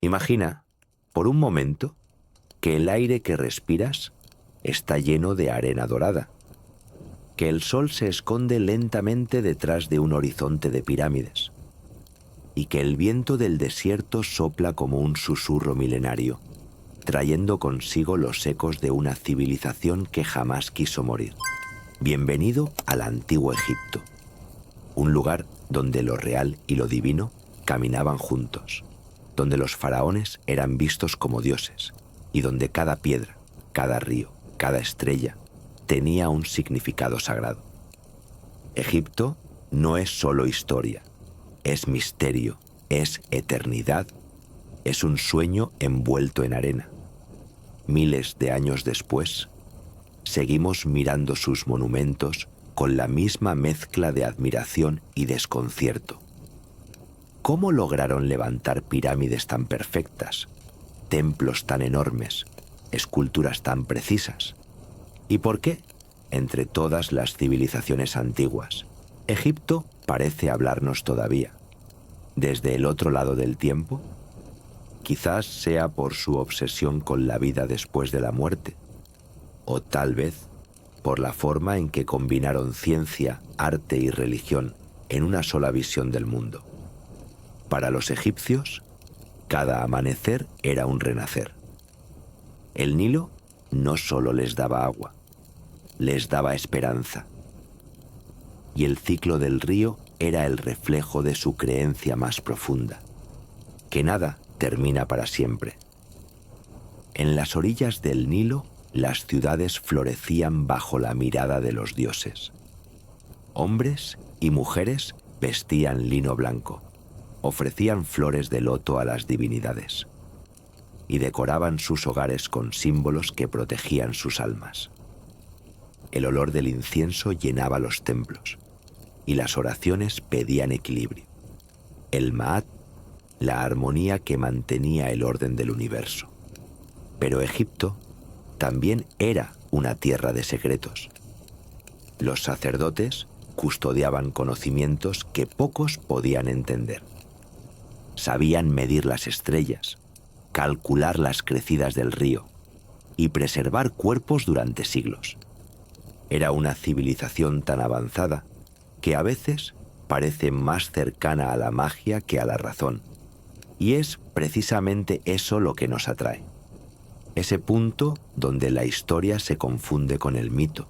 Imagina, por un momento, que el aire que respiras está lleno de arena dorada, que el sol se esconde lentamente detrás de un horizonte de pirámides y que el viento del desierto sopla como un susurro milenario, trayendo consigo los ecos de una civilización que jamás quiso morir. Bienvenido al antiguo Egipto, un lugar donde lo real y lo divino caminaban juntos, donde los faraones eran vistos como dioses y donde cada piedra, cada río, cada estrella tenía un significado sagrado. Egipto no es solo historia, es misterio, es eternidad, es un sueño envuelto en arena. Miles de años después, seguimos mirando sus monumentos con la misma mezcla de admiración y desconcierto. ¿Cómo lograron levantar pirámides tan perfectas, templos tan enormes, esculturas tan precisas? ¿Y por qué, entre todas las civilizaciones antiguas, Egipto parece hablarnos todavía? ¿Desde el otro lado del tiempo? Quizás sea por su obsesión con la vida después de la muerte, o tal vez por la forma en que combinaron ciencia, arte y religión en una sola visión del mundo. Para los egipcios, cada amanecer era un renacer. El Nilo no solo les daba agua, les daba esperanza. Y el ciclo del río era el reflejo de su creencia más profunda, que nada termina para siempre. En las orillas del Nilo, las ciudades florecían bajo la mirada de los dioses. Hombres y mujeres vestían lino blanco, ofrecían flores de loto a las divinidades y decoraban sus hogares con símbolos que protegían sus almas. El olor del incienso llenaba los templos y las oraciones pedían equilibrio. El Ma'at, la armonía que mantenía el orden del universo. Pero Egipto también era una tierra de secretos. Los sacerdotes custodiaban conocimientos que pocos podían entender. Sabían medir las estrellas, calcular las crecidas del río y preservar cuerpos durante siglos. Era una civilización tan avanzada que a veces parece más cercana a la magia que a la razón. Y es precisamente eso lo que nos atrae. Ese punto donde la historia se confunde con el mito,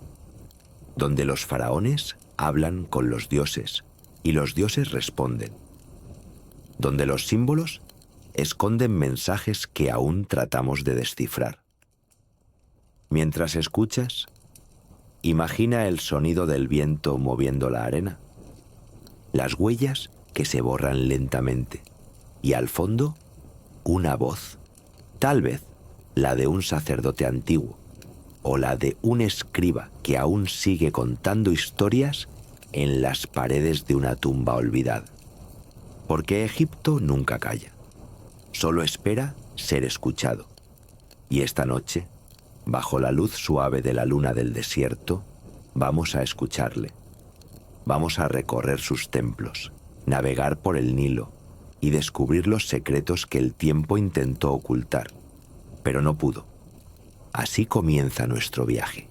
donde los faraones hablan con los dioses y los dioses responden, donde los símbolos esconden mensajes que aún tratamos de descifrar. Mientras escuchas, imagina el sonido del viento moviendo la arena, las huellas que se borran lentamente y al fondo una voz, tal vez la de un sacerdote antiguo o la de un escriba que aún sigue contando historias en las paredes de una tumba olvidada. Porque Egipto nunca calla, solo espera ser escuchado. Y esta noche, bajo la luz suave de la luna del desierto, vamos a escucharle. Vamos a recorrer sus templos, navegar por el Nilo y descubrir los secretos que el tiempo intentó ocultar, pero no pudo. Así comienza nuestro viaje.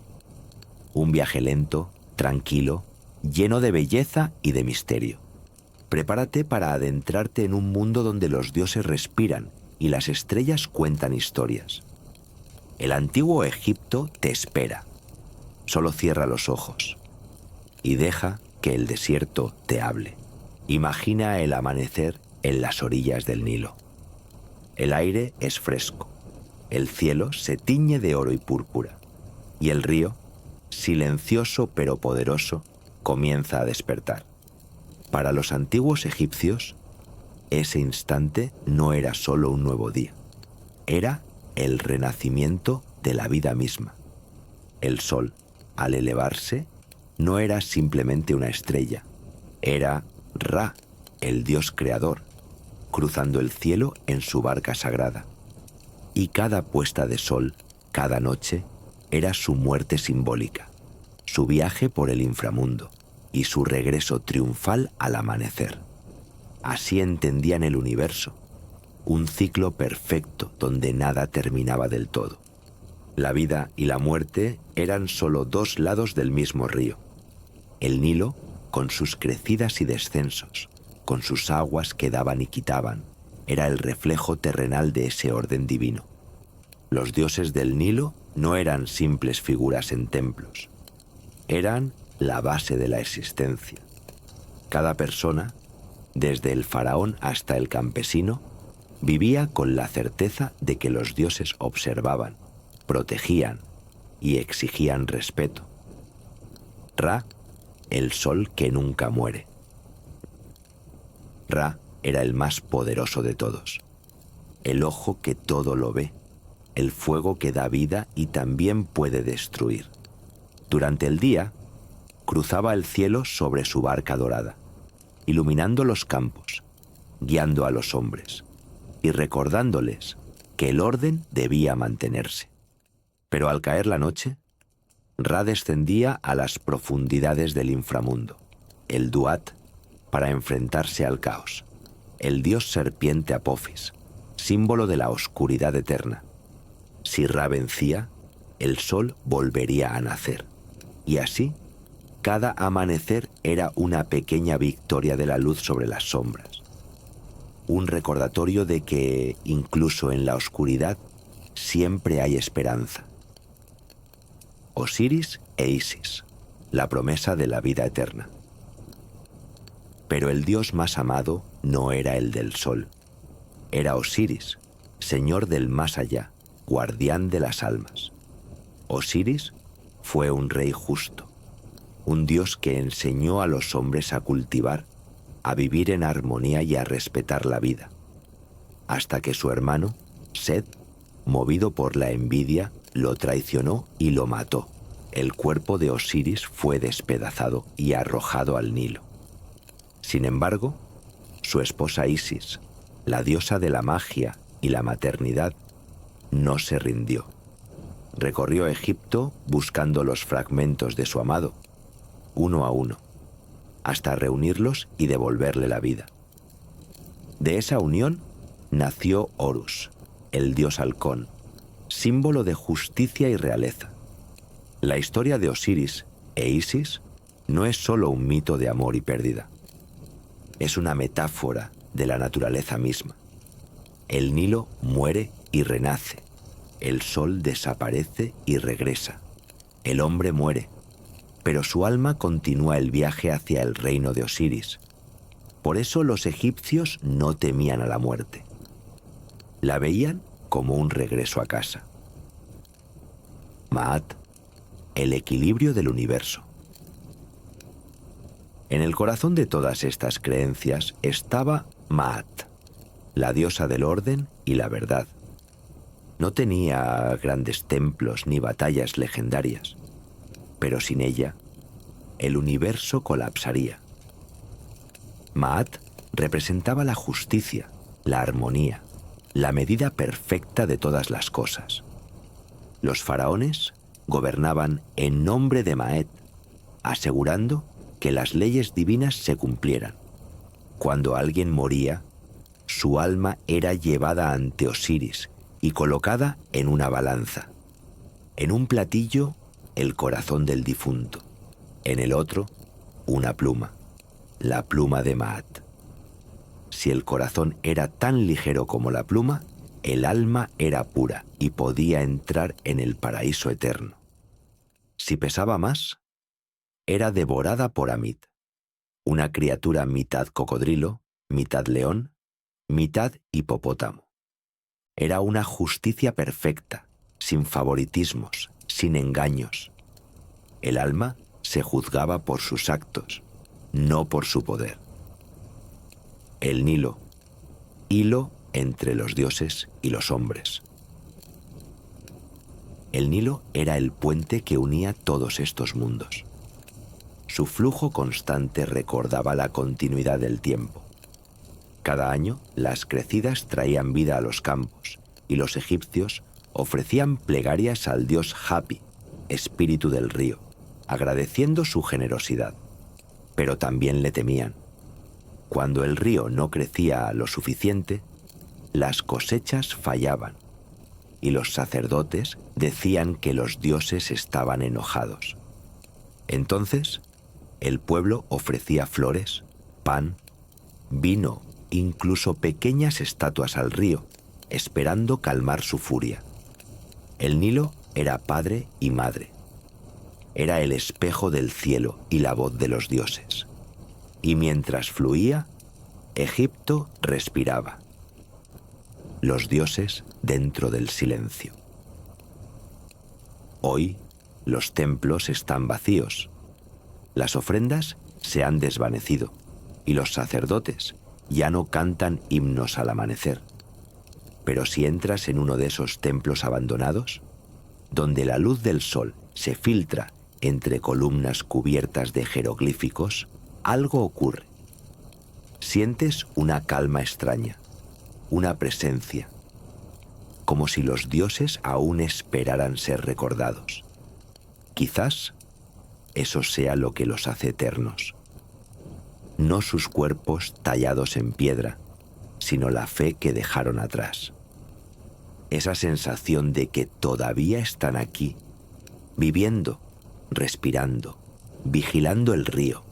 Un viaje lento, tranquilo, lleno de belleza y de misterio. Prepárate para adentrarte en un mundo donde los dioses respiran y las estrellas cuentan historias. El antiguo Egipto te espera. Solo cierra los ojos y deja que el desierto te hable. Imagina el amanecer en las orillas del Nilo. El aire es fresco, el cielo se tiñe de oro y púrpura, y el río, silencioso pero poderoso, comienza a despertar. Para los antiguos egipcios, ese instante no era solo un nuevo día, era el renacimiento de la vida misma. El sol, al elevarse, no era simplemente una estrella, era Ra, el dios creador, cruzando el cielo en su barca sagrada. Y cada puesta de sol, cada noche, era su muerte simbólica, su viaje por el inframundo y su regreso triunfal al amanecer. Así entendían el universo, un ciclo perfecto donde nada terminaba del todo. La vida y la muerte eran solo dos lados del mismo río. El Nilo, con sus crecidas y descensos, con sus aguas que daban y quitaban, era el reflejo terrenal de ese orden divino. Los dioses del Nilo no eran simples figuras en templos. Eran la base de la existencia. Cada persona, desde el faraón hasta el campesino, vivía con la certeza de que los dioses observaban, protegían y exigían respeto. Ra, el sol que nunca muere. Ra era el más poderoso de todos, el ojo que todo lo ve, el fuego que da vida y también puede destruir. Durante el día, cruzaba el cielo sobre su barca dorada, iluminando los campos, guiando a los hombres y recordándoles que el orden debía mantenerse. Pero al caer la noche, Ra descendía a las profundidades del inframundo, el Duat, para enfrentarse al caos, el dios serpiente Apophis, símbolo de la oscuridad eterna. Si Ra vencía, el sol volvería a nacer, y así, cada amanecer era una pequeña victoria de la luz sobre las sombras. Un recordatorio de que, incluso en la oscuridad, siempre hay esperanza. Osiris e Isis, la promesa de la vida eterna. Pero el dios más amado no era el del sol. Era Osiris, señor del más allá, guardián de las almas. Osiris fue un rey justo, un dios que enseñó a los hombres a cultivar, a vivir en armonía y a respetar la vida, hasta que su hermano, Set, movido por la envidia, lo traicionó y lo mató. El cuerpo de Osiris fue despedazado y arrojado al Nilo. Sin embargo, su esposa Isis, la diosa de la magia y la maternidad, no se rindió. Recorrió Egipto buscando los fragmentos de su amado, uno a uno, hasta reunirlos y devolverle la vida. De esa unión nació Horus, el dios halcón, símbolo de justicia y realeza. La historia de Osiris e Isis no es solo un mito de amor y pérdida. Es una metáfora de la naturaleza misma. El Nilo muere y renace. El sol desaparece y regresa. El hombre muere, pero su alma continúa el viaje hacia el reino de Osiris. Por eso los egipcios no temían a la muerte. La veían como un regreso a casa. Maat, el equilibrio del universo. En el corazón de todas estas creencias estaba Maat, la diosa del orden y la verdad. No tenía grandes templos ni batallas legendarias, pero sin ella, el universo colapsaría. Maat representaba la justicia, la armonía, la medida perfecta de todas las cosas. Los faraones gobernaban en nombre de Maat, asegurando que las leyes divinas se cumplieran. Cuando alguien moría, su alma era llevada ante Osiris y colocada en una balanza. En un platillo, el corazón del difunto. En el otro, una pluma, la pluma de Maat. Si el corazón era tan ligero como la pluma, el alma era pura y podía entrar en el paraíso eterno. Si pesaba más, era devorada por Amit, una criatura mitad cocodrilo, mitad león, mitad hipopótamo. Era una justicia perfecta, sin favoritismos, sin engaños. El alma se juzgaba por sus actos, no por su poder. El Nilo, hilo entre los dioses y los hombres. El Nilo era el puente que unía todos estos mundos. Su flujo constante recordaba la continuidad del tiempo. Cada año, las crecidas traían vida a los campos y los egipcios ofrecían plegarias al dios Hapi, espíritu del río, agradeciendo su generosidad. Pero también le temían. Cuando el río no crecía lo suficiente, las cosechas fallaban y los sacerdotes decían que los dioses estaban enojados. Entonces, el pueblo ofrecía flores, pan, vino, incluso pequeñas estatuas al río, esperando calmar su furia. El Nilo era padre y madre. Era el espejo del cielo y la voz de los dioses. Y mientras fluía, Egipto respiraba. Los dioses dentro del silencio. Hoy, los templos están vacíos. Las ofrendas se han desvanecido y los sacerdotes ya no cantan himnos al amanecer. Pero si entras en uno de esos templos abandonados, donde la luz del sol se filtra entre columnas cubiertas de jeroglíficos, algo ocurre. Sientes una calma extraña, una presencia, como si los dioses aún esperaran ser recordados. Quizás eso sea lo que los hace eternos. No sus cuerpos tallados en piedra, sino la fe que dejaron atrás. Esa sensación de que todavía están aquí, viviendo, respirando, vigilando el río,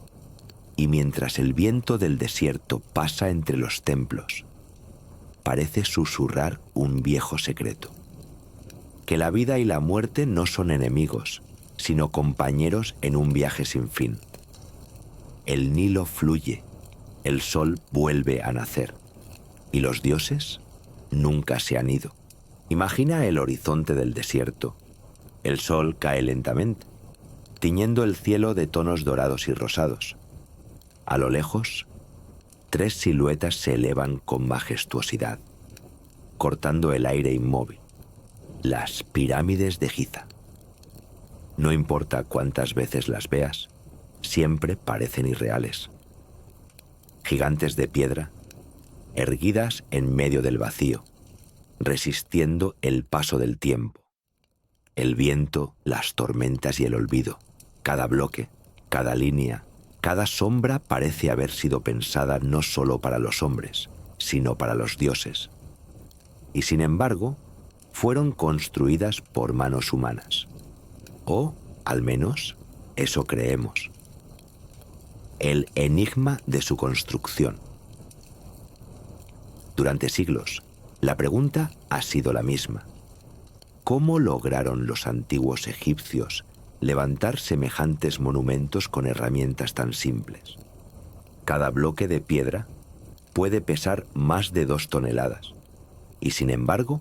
y mientras el viento del desierto pasa entre los templos, parece susurrar un viejo secreto. Que la vida y la muerte no son enemigos, sino compañeros en un viaje sin fin. El Nilo fluye, el sol vuelve a nacer, y los dioses nunca se han ido. Imagina el horizonte del desierto. El sol cae lentamente, tiñendo el cielo de tonos dorados y rosados. A lo lejos, 3 siluetas se elevan con majestuosidad, cortando el aire inmóvil. Las pirámides de Giza. No importa cuántas veces las veas, siempre parecen irreales. Gigantes de piedra, erguidas en medio del vacío, resistiendo el paso del tiempo, el viento, las tormentas y el olvido. Cada bloque, cada línea, cada sombra parece haber sido pensada no solo para los hombres, sino para los dioses. Y sin embargo, fueron construidas por manos humanas. O, al menos, eso creemos. El enigma de su construcción. Durante siglos, la pregunta ha sido la misma. ¿Cómo lograron los antiguos egipcios levantar semejantes monumentos con herramientas tan simples? Cada bloque de piedra puede pesar más de 2 toneladas, y sin embargo,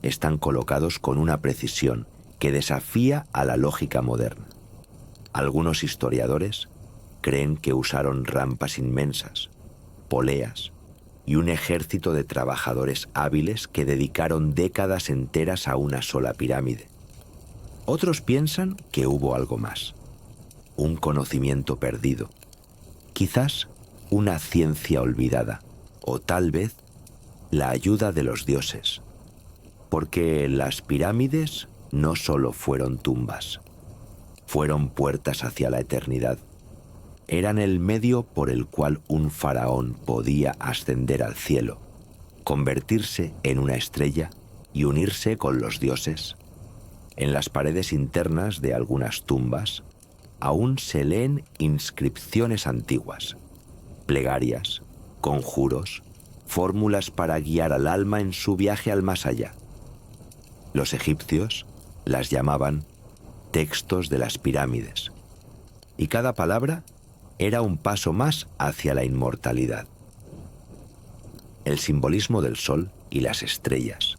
están colocados con una precisión que desafía a la lógica moderna. Algunos historiadores creen que usaron rampas inmensas, poleas y un ejército de trabajadores hábiles que dedicaron décadas enteras a una sola pirámide. Otros piensan que hubo algo más, un conocimiento perdido, quizás una ciencia olvidada, o tal vez la ayuda de los dioses, porque las pirámides no solo fueron tumbas, fueron puertas hacia la eternidad. Eran el medio por el cual un faraón podía ascender al cielo, convertirse en una estrella y unirse con los dioses. En las paredes internas de algunas tumbas aún se leen inscripciones antiguas, plegarias, conjuros, fórmulas para guiar al alma en su viaje al más allá. Los egipcios las llamaban textos de las pirámides, y cada palabra era un paso más hacia la inmortalidad. El simbolismo del sol y las estrellas.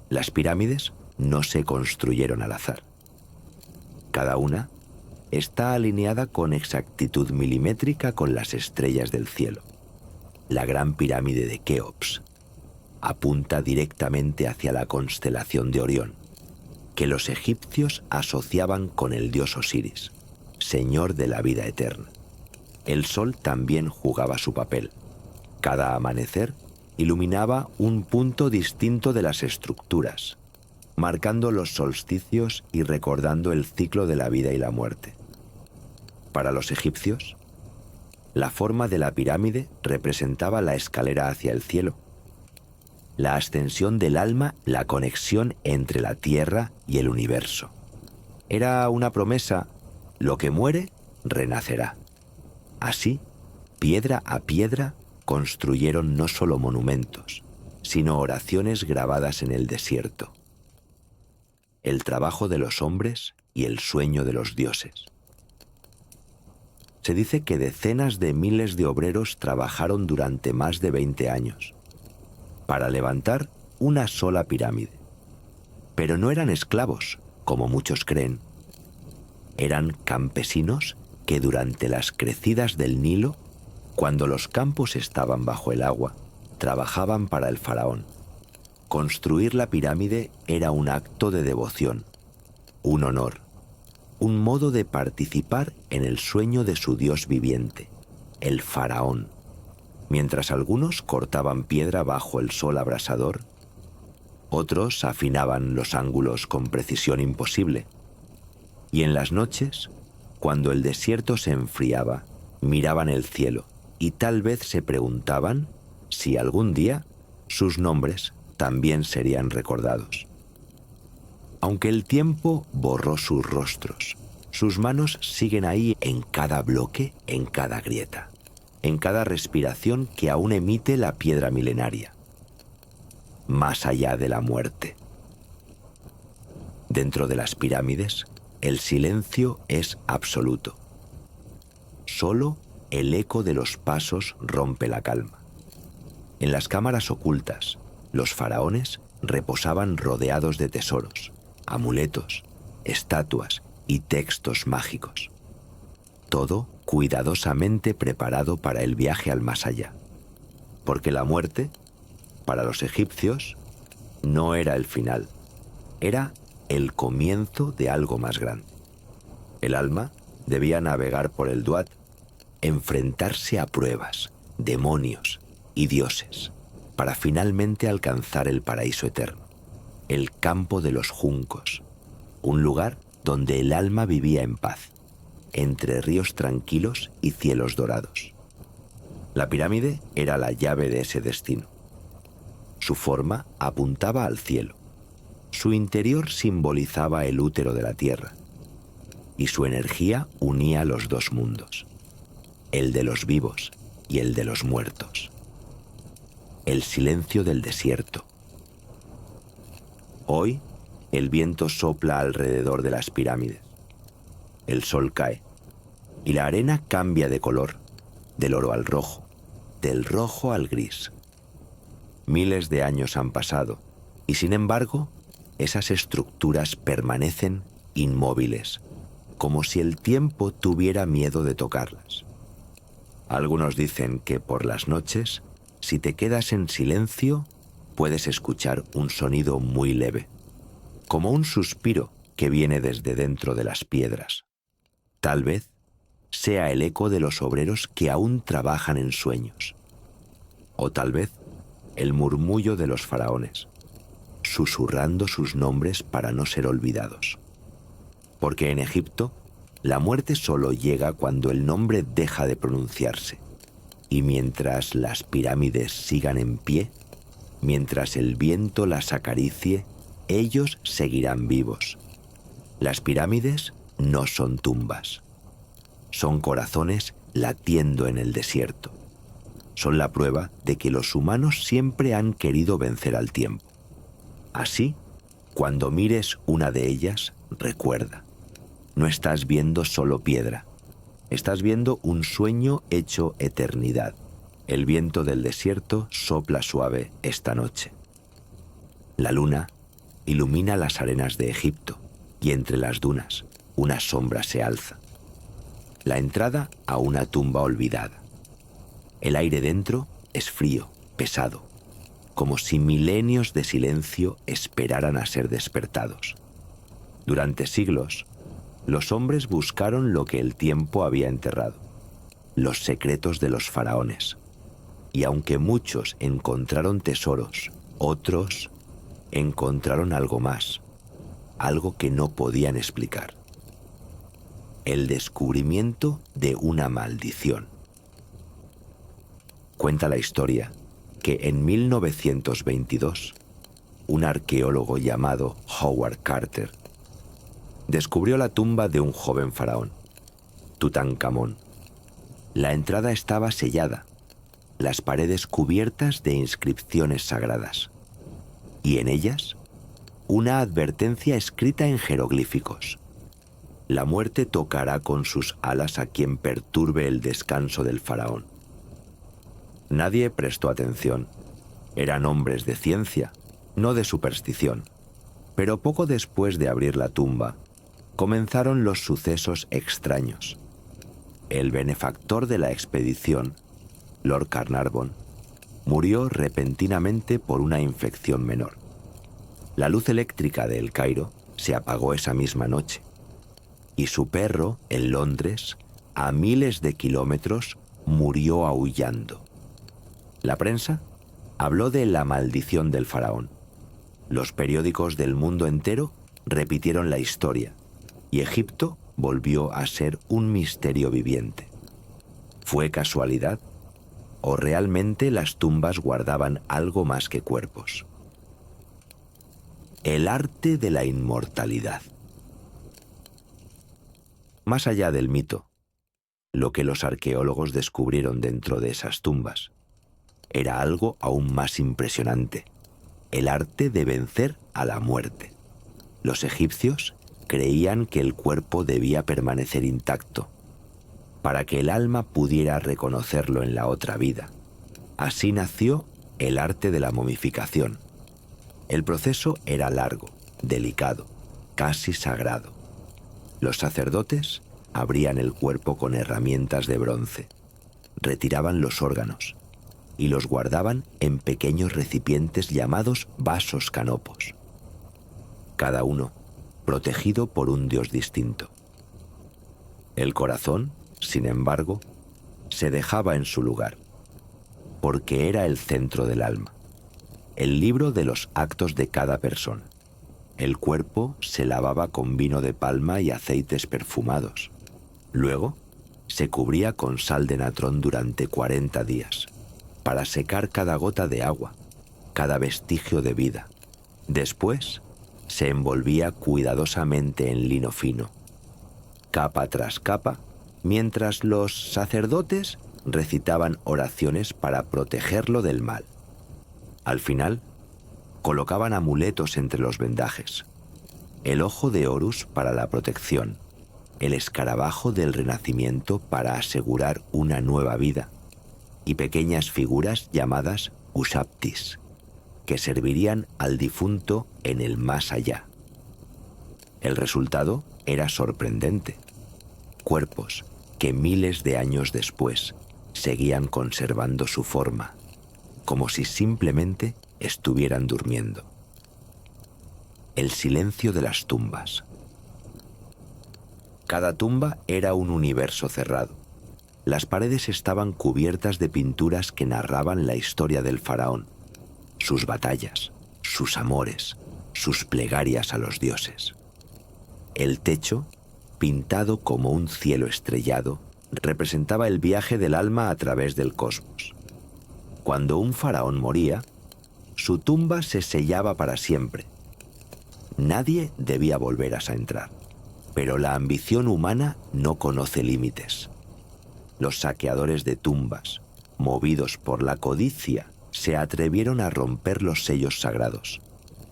Las pirámides no se construyeron al azar. Cada una está alineada con exactitud milimétrica con las estrellas del cielo. La gran pirámide de Keops apunta directamente hacia la constelación de Orión, que los egipcios asociaban con el dios Osiris, señor de la vida eterna. El sol también jugaba su papel. Cada amanecer iluminaba un punto distinto de las estructuras, marcando los solsticios y recordando el ciclo de la vida y la muerte. Para los egipcios, la forma de la pirámide representaba la escalera hacia el cielo, la ascensión del alma, la conexión entre la tierra y el universo. Era una promesa: lo que muere, renacerá. Así, piedra a piedra, construyeron no solo monumentos, sino oraciones grabadas en el desierto. El trabajo de los hombres y el sueño de los dioses. Se dice que decenas de miles de obreros trabajaron durante más de 20 años para levantar una sola pirámide. Pero no eran esclavos, como muchos creen. Eran campesinos que durante las crecidas del Nilo, cuando los campos estaban bajo el agua, trabajaban para el faraón. Construir la pirámide era un acto de devoción, un honor, un modo de participar en el sueño de su dios viviente, el faraón. Mientras algunos cortaban piedra bajo el sol abrasador, otros afinaban los ángulos con precisión imposible. Y en las noches, cuando el desierto se enfriaba, miraban el cielo y tal vez se preguntaban si algún día sus nombres también serían recordados. Aunque el tiempo borró sus rostros, sus manos siguen ahí en cada bloque, en cada grieta, en cada respiración que aún emite la piedra milenaria. Más allá de la muerte. Dentro de las pirámides, el silencio es absoluto. Solo el eco de los pasos rompe la calma. En las cámaras ocultas, los faraones reposaban rodeados de tesoros, amuletos, estatuas y textos mágicos. Todo cuidadosamente preparado para el viaje al más allá. Porque la muerte, para los egipcios, no era el final, era el comienzo de algo más grande. El alma debía navegar por el Duat, enfrentarse a pruebas, demonios y dioses, para finalmente alcanzar el paraíso eterno, el campo de los juncos, un lugar donde el alma vivía en paz, entre ríos tranquilos y cielos dorados. La pirámide era la llave de ese destino. Su forma apuntaba al cielo, su interior simbolizaba el útero de la tierra, y su energía unía los dos mundos, el de los vivos y el de los muertos. El silencio del desierto. Hoy, el viento sopla alrededor de las pirámides. El sol cae, y la arena cambia de color, del oro al rojo, del rojo al gris. Miles de años han pasado, y sin embargo, esas estructuras permanecen inmóviles, como si el tiempo tuviera miedo de tocarlas. Algunos dicen que por las noches, si te quedas en silencio, puedes escuchar un sonido muy leve, como un suspiro que viene desde dentro de las piedras. Tal vez sea el eco de los obreros que aún trabajan en sueños, o tal vez el murmullo de los faraones, susurrando sus nombres para no ser olvidados. Porque en Egipto, la muerte solo llega cuando el nombre deja de pronunciarse, y mientras las pirámides sigan en pie, mientras el viento las acaricie, ellos seguirán vivos. Las pirámides no son tumbas, son corazones latiendo en el desierto. Son la prueba de que los humanos siempre han querido vencer al tiempo. Así, cuando mires una de ellas, recuerda, no estás viendo solo piedra, estás viendo un sueño hecho eternidad. El viento del desierto sopla suave esta noche. La luna ilumina las arenas de Egipto y entre las dunas una sombra se alza. La entrada a una tumba olvidada. El aire dentro es frío, pesado, como si milenios de silencio esperaran a ser despertados. Durante siglos, los hombres buscaron lo que el tiempo había enterrado, los secretos de los faraones. Y aunque muchos encontraron tesoros, otros encontraron algo más, algo que no podían explicar. El descubrimiento de una maldición. Cuenta la historia que en 1922 un arqueólogo llamado Howard Carter descubrió la tumba de un joven faraón, Tutankamón. La entrada estaba sellada, las paredes cubiertas de inscripciones sagradas, y en ellas una advertencia escrita en jeroglíficos. La muerte tocará con sus alas a quien perturbe el descanso del faraón. Nadie prestó atención. Eran hombres de ciencia, no de superstición. Pero poco después de abrir la tumba, comenzaron los sucesos extraños. El benefactor de la expedición, Lord Carnarvon, murió repentinamente por una infección menor. La luz eléctrica de El Cairo se apagó esa misma noche, y su perro, en Londres, a miles de kilómetros, murió aullando. La prensa habló de la maldición del faraón. Los periódicos del mundo entero repitieron la historia, y Egipto volvió a ser un misterio viviente. ¿Fue casualidad? ¿O realmente las tumbas guardaban algo más que cuerpos? El arte de la inmortalidad. Más allá del mito, lo que los arqueólogos descubrieron dentro de esas tumbas era algo aún más impresionante: el arte de vencer a la muerte. Los egipcios creían que el cuerpo debía permanecer intacto, para que el alma pudiera reconocerlo en la otra vida. Así nació el arte de la momificación. El proceso era largo, delicado, casi sagrado. Los sacerdotes abrían el cuerpo con herramientas de bronce, retiraban los órganos y los guardaban en pequeños recipientes llamados vasos canopos, cada uno protegido por un dios distinto. El corazón, sin embargo, se dejaba en su lugar, porque era el centro del alma, el libro de los actos de cada persona. El cuerpo se lavaba con vino de palma y aceites perfumados. Luego, se cubría con sal de natrón durante 40 días, para secar cada gota de agua, cada vestigio de vida. Después, se envolvía cuidadosamente en lino fino, capa tras capa, mientras los sacerdotes recitaban oraciones para protegerlo del mal. Al final, colocaban amuletos entre los vendajes: el ojo de Horus para la protección, el escarabajo del renacimiento para asegurar una nueva vida, y pequeñas figuras llamadas Ushabtis, que servirían al difunto en el más allá. El resultado era sorprendente: cuerpos que miles de años después seguían conservando su forma, como si simplemente estuvieran durmiendo. El silencio de las tumbas. Cada tumba era un universo cerrado. Las paredes estaban cubiertas de pinturas que narraban la historia del faraón, sus batallas, sus amores, sus plegarias a los dioses. El techo, pintado como un cielo estrellado, representaba el viaje del alma a través del cosmos. Cuando un faraón moría, su tumba se sellaba para siempre. Nadie debía volver a entrar, pero la ambición humana no conoce límites. Los saqueadores de tumbas, movidos por la codicia, se atrevieron a romper los sellos sagrados,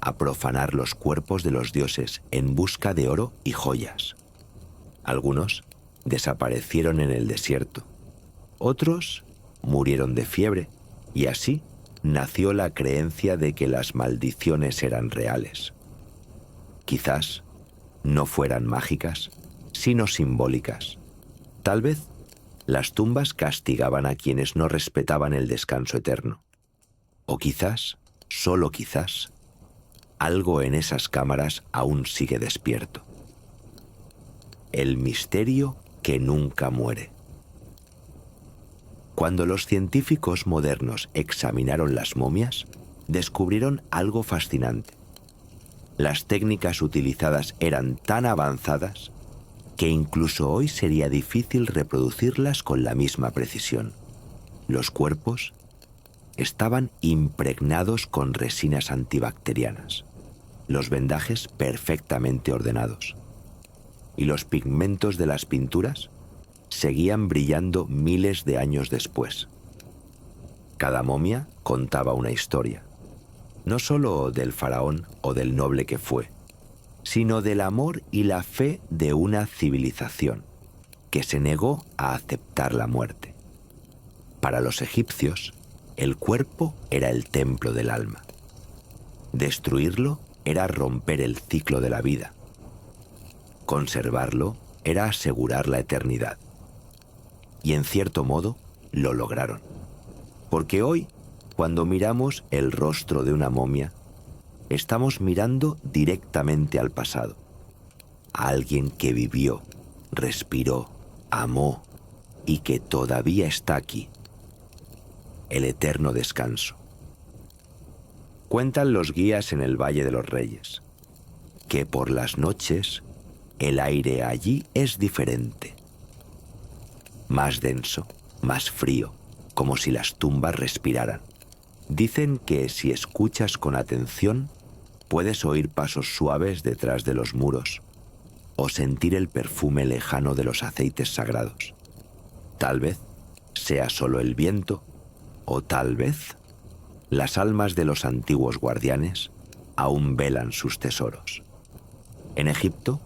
a profanar los cuerpos de los dioses en busca de oro y joyas. Algunos desaparecieron en el desierto, otros murieron de fiebre, y así nació la creencia de que las maldiciones eran reales. Quizás no fueran mágicas, sino simbólicas. Tal vez las tumbas castigaban a quienes no respetaban el descanso eterno. O quizás, solo quizás, algo en esas cámaras aún sigue despierto. El misterio que nunca muere. Cuando los científicos modernos examinaron las momias, descubrieron algo fascinante. Las técnicas utilizadas eran tan avanzadas que incluso hoy sería difícil reproducirlas con la misma precisión. Los cuerpos estaban impregnados con resinas antibacterianas, los vendajes perfectamente ordenados, y los pigmentos de las pinturas seguían brillando miles de años después. Cada momia contaba una historia, no solo del faraón o del noble que fue, sino del amor y la fe de una civilización que se negó a aceptar la muerte. Para los egipcios, el cuerpo era el templo del alma. Destruirlo era romper el ciclo de la vida. Conservarlo era asegurar la eternidad. Y en cierto modo lo lograron. Porque hoy, cuando miramos el rostro de una momia, estamos mirando directamente al pasado, a alguien que vivió, respiró, amó y que todavía está aquí. El eterno descanso. Cuentan los guías en el Valle de los Reyes que por las noches el aire allí es diferente, más denso, más frío, como si las tumbas respiraran. Dicen que si escuchas con atención, puedes oír pasos suaves detrás de los muros o sentir el perfume lejano de los aceites sagrados. Tal vez sea solo el viento, o tal vez las almas de los antiguos guardianes aún velan sus tesoros. En Egipto,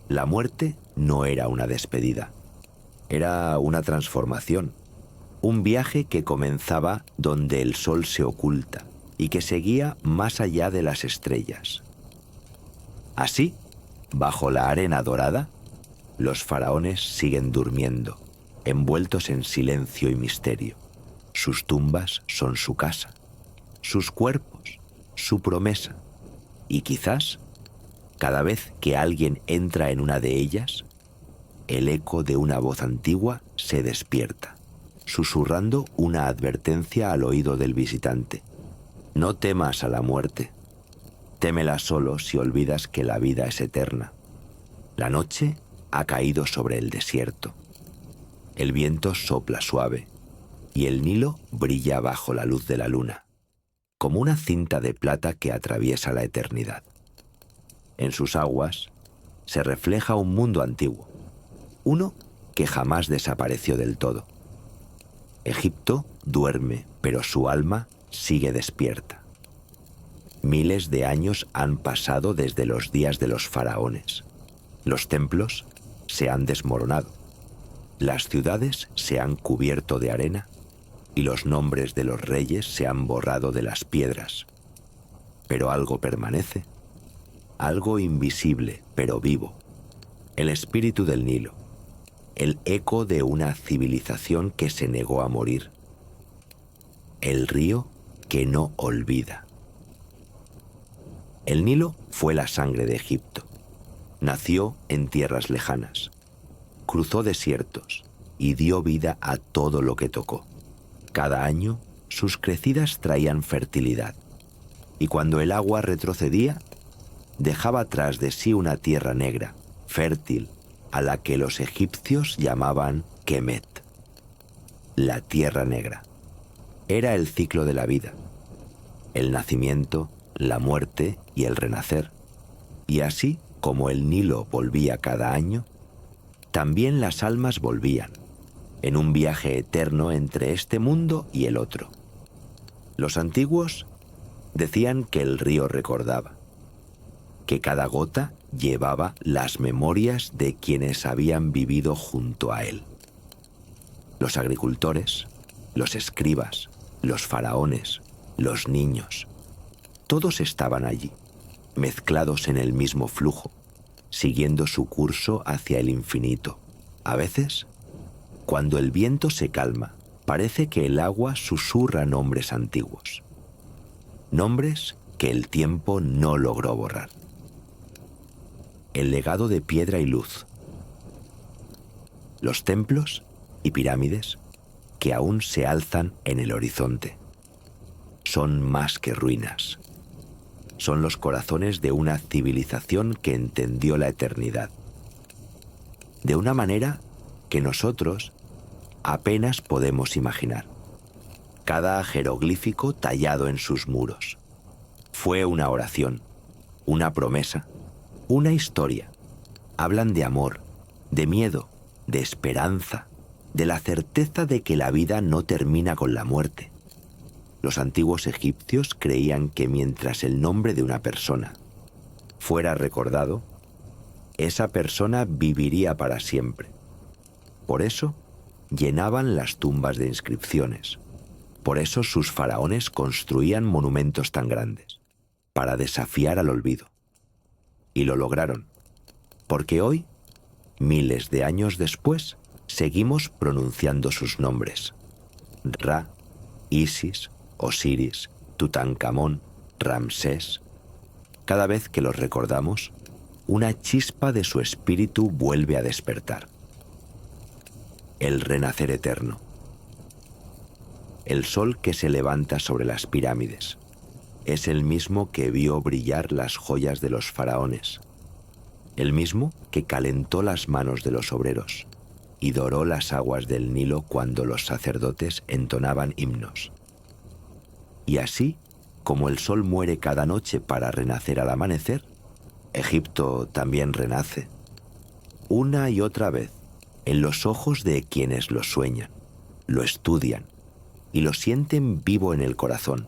la muerte no era una despedida, era una transformación, un viaje que comenzaba donde el sol se oculta y que seguía más allá de las estrellas. Así, bajo la arena dorada, los faraones siguen durmiendo, envueltos en silencio y misterio. Sus tumbas son su casa, sus cuerpos, su promesa, y quizás, cada vez que alguien entra en una de ellas, el eco de una voz antigua se despierta, susurrando una advertencia al oído del visitante. No temas a la muerte, témela solo si olvidas que la vida es eterna. La noche ha caído sobre el desierto, el viento sopla suave y el Nilo brilla bajo la luz de la luna, como una cinta de plata que atraviesa la eternidad. En sus aguas se refleja un mundo antiguo, uno que jamás desapareció del todo. Egipto duerme, pero su alma sigue despierta. Miles de años han pasado desde los días de los faraones. Los templos se han desmoronado, las ciudades se han cubierto de arena y los nombres de los reyes se han borrado de las piedras. Pero algo permanece, algo invisible pero vivo, el espíritu del Nilo, el eco de una civilización que se negó a morir, el río que no olvida. El Nilo fue la sangre de Egipto. Nació en tierras lejanas, cruzó desiertos y dio vida a todo lo que tocó. Cada año sus crecidas traían fertilidad, y cuando el agua retrocedía, dejaba tras de sí una tierra negra, fértil, a la que los egipcios llamaban Kemet, la tierra negra. Era el ciclo de la vida, el nacimiento, la muerte y el renacer, y así como el Nilo volvía cada año, también las almas volvían, en un viaje eterno entre este mundo y el otro. Los antiguos decían que el río recordaba, que cada gota llevaba las memorias de quienes habían vivido junto a él. Los agricultores, los escribas, los faraones, los niños, todos estaban allí, mezclados en el mismo flujo, siguiendo su curso hacia el infinito. A veces, cuando el viento se calma, parece que el agua susurra nombres antiguos, nombres que el tiempo no logró borrar. El legado de piedra y luz, los templos y pirámides que aún se alzan en el horizonte, son más que ruinas. Son los corazones de una civilización que entendió la eternidad, de una manera que nosotros apenas podemos imaginar. cada jeroglífico tallado en sus muros. Fue una oración, una promesa, una historia. Hablan de amor, de miedo, de esperanza, de la certeza de que la vida no termina con la muerte. Los antiguos egipcios creían que mientras el nombre de una persona fuera recordado, esa persona viviría para siempre. Por eso llenaban las tumbas de inscripciones. Por eso sus faraones construían monumentos tan grandes, para desafiar al olvido. Y lo lograron, porque hoy, miles de años después, seguimos pronunciando sus nombres. Ra, Isis, Osiris, Tutankamón, Ramsés. Cada vez que los recordamos, una chispa de su espíritu vuelve a despertar. El renacer eterno. El sol que se levanta sobre las pirámides es el mismo que vio brillar las joyas de los faraones, el mismo que calentó las manos de los obreros y doró las aguas del Nilo cuando los sacerdotes entonaban himnos. Y así, como el sol muere cada noche para renacer al amanecer, Egipto también renace, una y otra vez, en los ojos de quienes lo sueñan, lo estudian y lo sienten vivo en el corazón,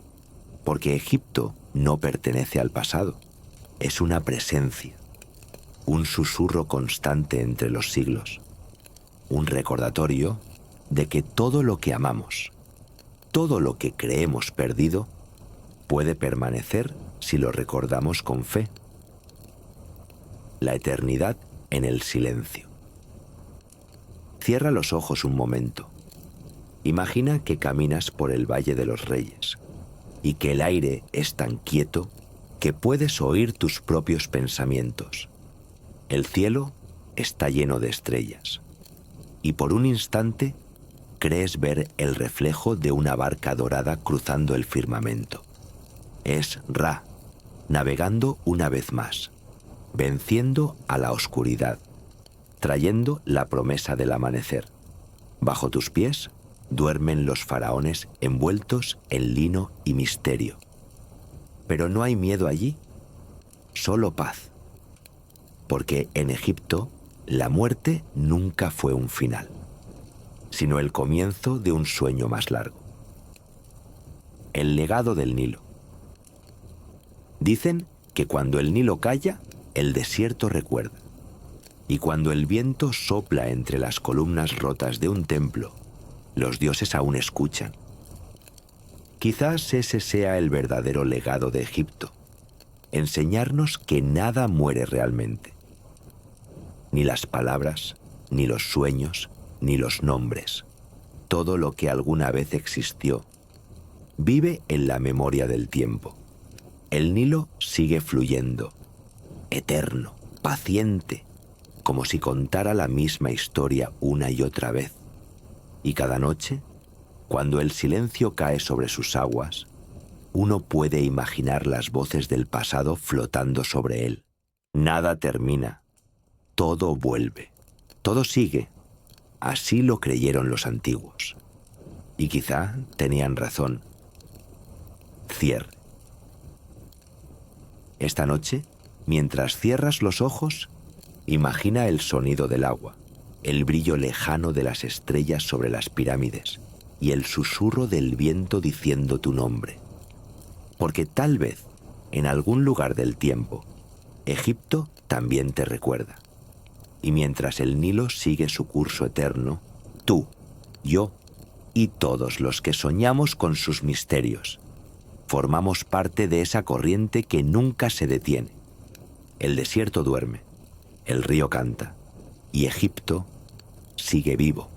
porque Egipto no pertenece al pasado, es una presencia, un susurro constante entre los siglos, un recordatorio de que todo lo que amamos, todo lo que creemos perdido, puede permanecer si lo recordamos con fe. La eternidad en el silencio. Cierra los ojos un momento. Imagina que caminas por el Valle de los Reyes y que el aire es tan quieto que puedes oír tus propios pensamientos. El cielo está lleno de estrellas y por un instante crees ver el reflejo de una barca dorada cruzando el firmamento. Es Ra, navegando una vez más, venciendo a la oscuridad, trayendo la promesa del amanecer. Bajo tus pies duermen los faraones envueltos en lino y misterio. Pero no hay miedo allí, solo paz. Porque en Egipto la muerte nunca fue un final, sino el comienzo de un sueño más largo. El legado del Nilo. Dicen que cuando el Nilo calla, el desierto recuerda. Y cuando el viento sopla entre las columnas rotas de un templo, los dioses aún escuchan. Quizás ese sea el verdadero legado de Egipto, enseñarnos que nada muere realmente. Ni las palabras, ni los sueños, ni los nombres. Todo lo que alguna vez existió vive en la memoria del tiempo. El Nilo sigue fluyendo, eterno, paciente, como si contara la misma historia una y otra vez. Y cada noche, cuando el silencio cae sobre sus aguas, uno puede imaginar las voces del pasado flotando sobre él. Nada termina, todo vuelve, todo sigue. Así lo creyeron los antiguos. Y quizá tenían razón. Cierre. Esta noche, mientras cierras los ojos, imagina el sonido del agua, el brillo lejano de las estrellas sobre las pirámides y el susurro del viento diciendo tu nombre. Porque tal vez, en algún lugar del tiempo, Egipto también te recuerda. Y mientras el Nilo sigue su curso eterno, tú, yo y todos los que soñamos con sus misterios, formamos parte de esa corriente que nunca se detiene. El desierto duerme, el río canta y Egipto sigue vivo.